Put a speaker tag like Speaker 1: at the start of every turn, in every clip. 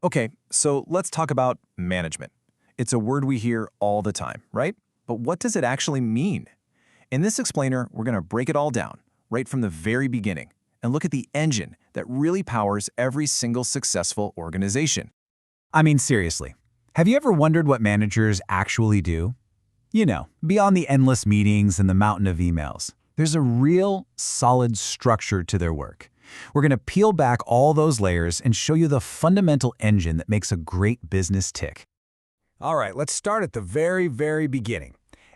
Speaker 1: Okay, so let's talk about management. It's a word we hear all the time, right? But what does it actually mean? In this explainer, we're going to break it all down, right from the very beginning, and look at the engine that really powers every single successful organization.
Speaker 2: I mean, seriously, have you ever wondered what managers actually do? You know, beyond the endless meetings and the mountain of emails, there's a real, solid structure to their work. We're going to peel back all those layers and show you the fundamental engine that makes a great business tick.
Speaker 3: All right, let's start at the very beginning.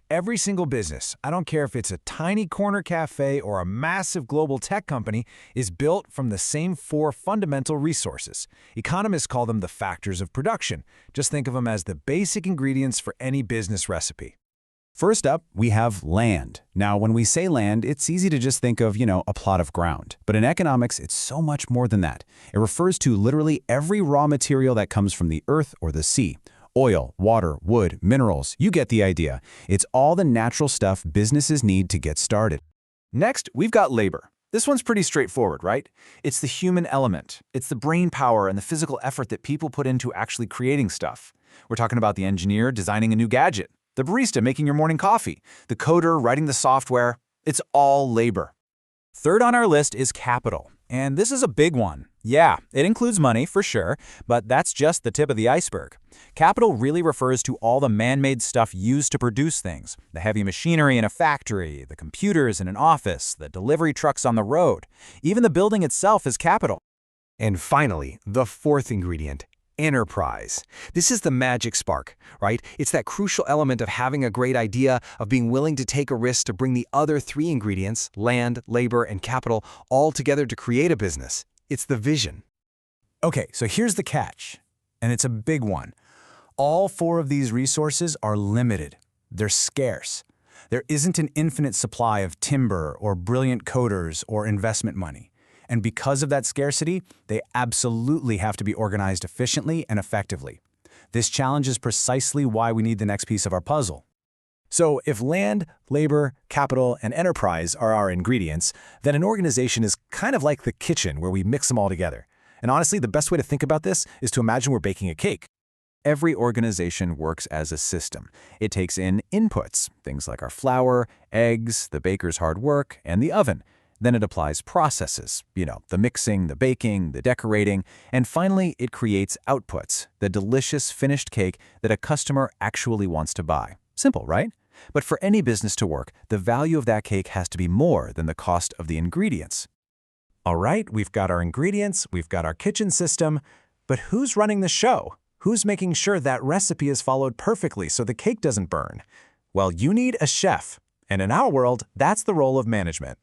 Speaker 3: Every single business, I don't care if it's a tiny corner cafe or a massive global tech company, is built from the same four fundamental resources. Economists call them the factors of production. Just think of them as the basic ingredients for any business recipe.
Speaker 4: First up, we have land. Now, when we say land, it's easy to just think of, a plot of ground. But in economics, it's so much more than that. It refers to literally every raw material that comes from the earth or the sea. Oil, water, wood, minerals, you get the idea. It's all the natural stuff businesses need to get started.
Speaker 1: Next, we've got labor. This one's pretty straightforward, right? It's the human element. It's the brain power and the physical effort that people put into actually creating stuff. We're talking about the engineer designing a new gadget, the barista making your morning coffee, the coder writing the software. It's all labor.
Speaker 2: Third on our list is capital. And this is a big one. Yeah, it includes money for sure, but that's just the tip of the iceberg. Capital really refers to all the man-made stuff used to produce things. The heavy machinery in a factory, the computers in an office, the delivery trucks on the road. Even the building itself is capital.
Speaker 3: And finally, the fourth ingredient, enterprise. This is the magic spark, right? It's that crucial element of having a great idea, of being willing to take a risk to bring the other three ingredients, land, labor, and capital, all together to create a business. It's the vision.
Speaker 1: Okay, so here's the catch, and it's a big one. All four of these resources are limited. They're scarce. There isn't an infinite supply of timber or brilliant coders or investment money. And because of that scarcity, they absolutely have to be organized efficiently and effectively. This challenge is precisely why we need the next piece of our puzzle. So if land, labor, capital, and enterprise are our ingredients, then an organization is kind of like the kitchen where we mix them all together. And honestly, the best way to think about this is to imagine we're baking a cake.
Speaker 4: Every organization works as a system. It takes in inputs, things like our flour, eggs, the baker's hard work, and the oven. Then it applies processes, the mixing, the baking, the decorating, and finally it creates outputs, the delicious finished cake that a customer actually wants to buy. Simple, right? But for any business to work, the value of that cake has to be more than the cost of the ingredients.
Speaker 1: All right, we've got our ingredients, we've got our kitchen system, but who's running the show? Who's making sure that recipe is followed perfectly so the cake doesn't burn? Well, you need a chef, and in our world, that's the role of management.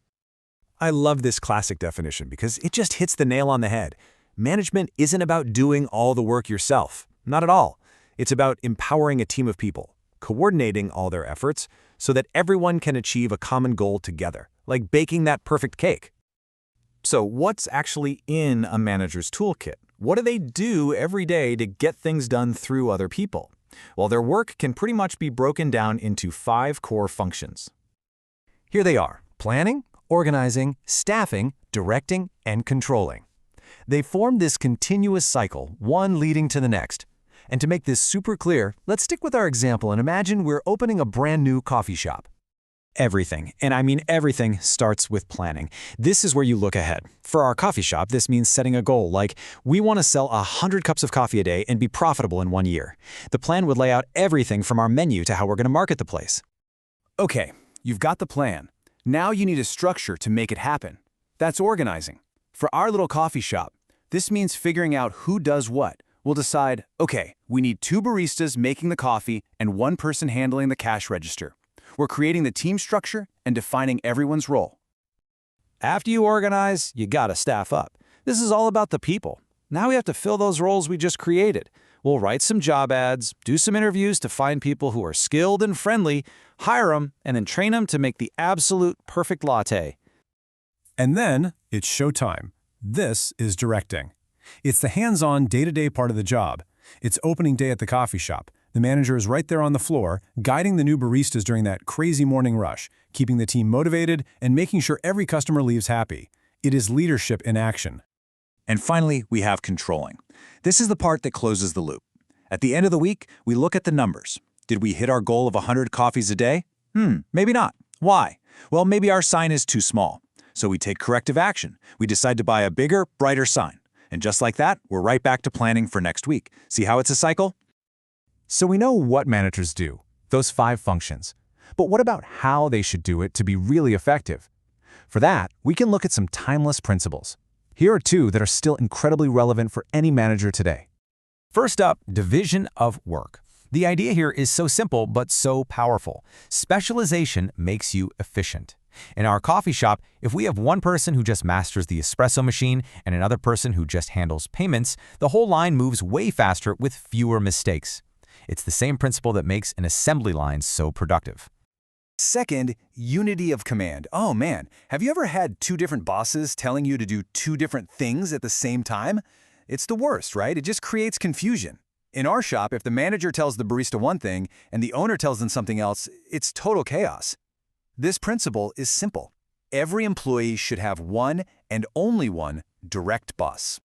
Speaker 3: I love this classic definition because it just hits the nail on the head. Management isn't about doing all the work yourself. Not at all. It's about empowering a team of people, coordinating all their efforts so that everyone can achieve a common goal together, like baking that perfect cake.
Speaker 1: So what's actually in a manager's toolkit? What do they do every day to get things done through other people? Well, their work can pretty much be broken down into 5 core functions.
Speaker 3: Here they are: planning, organizing, staffing, directing, and controlling. They form this continuous cycle, one leading to the next. And to make this super clear, let's stick with our example and imagine we're opening a brand new coffee shop.
Speaker 4: Everything, and I mean everything, starts with planning. This is where you look ahead. For our coffee shop, this means setting a goal, like we want to sell 100 cups of coffee a day and be profitable in 1 year. The plan would lay out everything from our menu to how we're going to market the place.
Speaker 1: Okay, you've got the plan. Now you need a structure to make it happen. That's organizing. For our little coffee shop, this means figuring out who does what. We'll decide, okay, we need 2 baristas making the coffee and 1 person handling the cash register. We're creating the team structure and defining everyone's role.
Speaker 3: After you organize, you gotta staff up. This is all about the people. Now we have to fill those roles we just created. We'll write some job ads, do some interviews to find people who are skilled and friendly, hire them, and then train them to make the absolute perfect latte.
Speaker 5: And then it's showtime. This is directing. It's the hands-on, day-to-day part of the job. It's opening day at the coffee shop. The manager is right there on the floor, guiding the new baristas during that crazy morning rush, keeping the team motivated and making sure every customer leaves happy. It is leadership in action.
Speaker 2: And finally, we have controlling. This is the part that closes the loop. At the end of the week, we look at the numbers. Did we hit our goal of 100 coffees a day? Maybe not. Why? Well, maybe our sign is too small. So we take corrective action. We decide to buy a bigger, brighter sign. And just like that, we're right back to planning for next week. See how it's a cycle?
Speaker 4: So we know what managers do, those 5 functions. But what about how they should do it to be really effective? For that, we can look at some timeless principles. Here are 2 that are still incredibly relevant for any manager today. First up, division of work. The idea here is so simple but so powerful. Specialization makes you efficient. In our coffee shop, if we have one person who just masters the espresso machine and another person who just handles payments, the whole line moves way faster with fewer mistakes. It's the same principle that makes an assembly line so productive.
Speaker 1: Second, unity of command. Oh man, have you ever had 2 different bosses telling you to do 2 different things at the same time? It's the worst, right? It just creates confusion. In our shop, if the manager tells the barista one thing and the owner tells them something else, it's total chaos. This principle is simple. Every employee should have one and only one direct boss.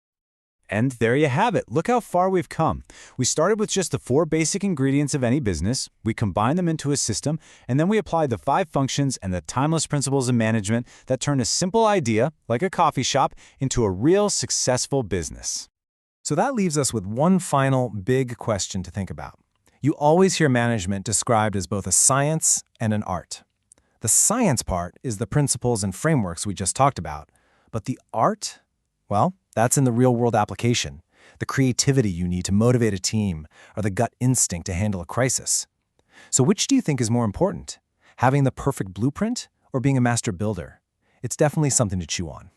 Speaker 2: And there you have it. Look how far we've come. We started with just the 4 basic ingredients of any business, we combined them into a system, and then we applied the 5 functions and the timeless principles of management that turn a simple idea, like a coffee shop, into a real successful business.
Speaker 3: So that leaves us with one final big question to think about. You always hear management described as both a science and an art. The science part is the principles and frameworks we just talked about, but the art, well, that's in the real-world application, the creativity you need to motivate a team, or the gut instinct to handle a crisis. So which do you think is more important, having the perfect blueprint or being a master builder? It's definitely something to chew on.